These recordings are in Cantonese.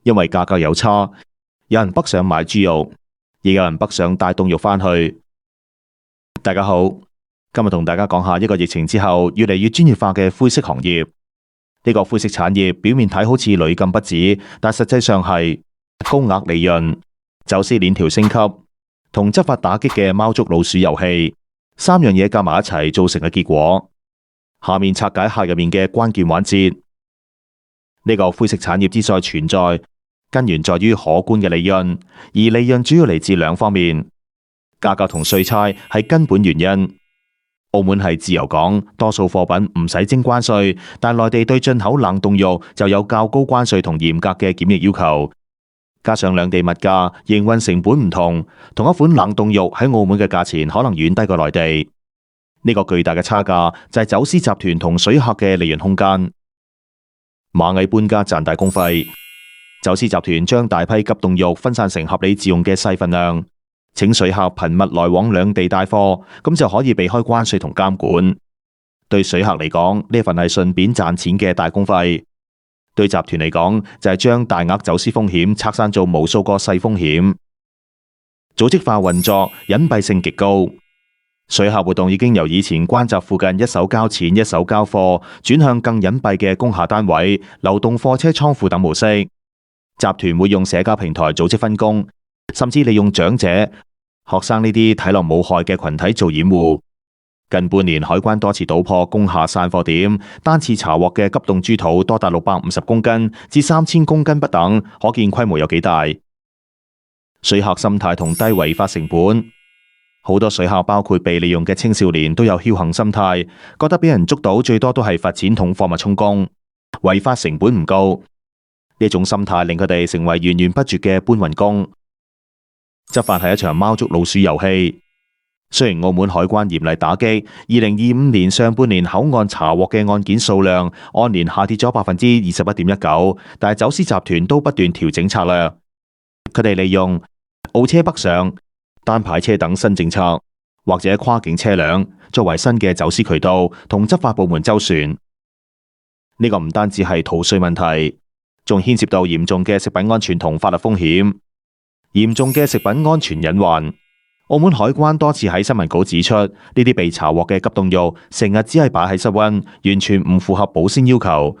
因為價格有差，有人北上買豬肉，亦有人北上帶凍肉返去。大家好，今日同大家講下一個疫情之後越嚟越專業化嘅灰色行業。呢個灰色產業表面睇好似屢禁不止，但實際上係高額利潤、走私鏈條升級同執法打擊嘅貓捉老鼠遊戲，三樣嘢夾埋一齊造成嘅結果。下面拆解下入面嘅關鍵環節。呢個灰色產業之所以存在，根源在於可觀嘅利潤，而利潤主要嚟自兩方面，價格同稅差係根本原因。澳門係自由港，多數貨品唔使徵關稅，但內地對進口冷凍肉就有較高關稅同嚴格嘅檢疫要求。加上兩地物價、營運成本唔同，同一款冷凍肉喺澳門嘅價錢可能遠低過內地。呢個巨大嘅差價就係走私集團同水客嘅利潤空間。螞蟻搬家賺大公費，走私集團將大批急凍肉分散成合理自用嘅細份量，請水客頻密來往兩地帶貨，咁就可以避開關稅同監管。對水客嚟講，呢份係順便賺錢嘅大公費；對集團嚟講，就係將大額走私風險拆散做無數個細風險。組織化運作，隱蔽性極高。水客活動已經由以前關閘附近一手交錢一手交貨，轉向更隱蔽嘅工廈單位、流動貨車倉庫等模式。集團會用社交平台組織分工，甚至利用長者、學生呢啲睇落冇害嘅群體做掩護。近半年，海關多次搗破工廈散貨點，單次查獲嘅急凍豬肚多達650公斤至3000公斤不等，可見規模有幾大。水客心態同低違法成本。好多水客，包括被利用嘅青少年，都有僥倖心態，覺得俾人捉到最多都係罰錢同貨物充公，違法成本唔高。呢種心態令佢哋成為源源不絕嘅搬運工。執法係一場貓捉老鼠遊戲。雖然澳門海關嚴厲打擊，2025年上半年口岸查獲嘅案件數量按年下跌咗21.19%，但係走私集團都不斷調整策略。佢哋利用澳車北上、單牌車等新政策，或者跨境車輛作為新嘅走私渠道，同執法部門周旋。呢個唔單止係逃稅問題，仲牽涉到嚴重嘅食品安全同法律風險。嚴重嘅食品安全隱患，澳門海關多次喺新聞稿指出，呢啲被查獲嘅急凍肉成日只係擺喺室溫，完全唔符合保鮮要求。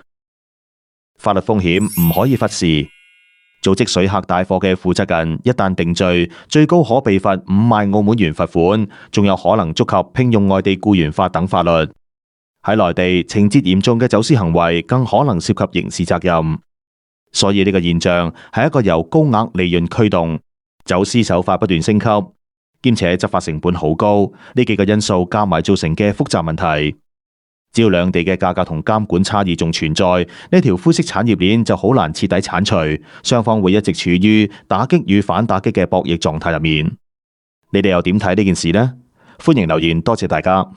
法律風險唔可以忽視。組織水客帶貨嘅負責人一旦定罪，最高可被罰5萬澳門元罰款，仲有可能觸及聘用外地僱員法等法律。喺內地，情節嚴重嘅走私行為更可能涉及刑事責任。所以呢個現象係一個由高額利潤驅動，走私手法不斷升級，兼且執法成本好高，呢幾個因素加埋造成嘅複雜問題。只要兩地嘅價格同監管差異仲存在，呢條灰色產業鏈就好難徹底剷除，雙方會一直處於打擊與反打擊嘅博弈狀態入面。你哋又點睇呢件事呢？歡迎留言，多謝大家。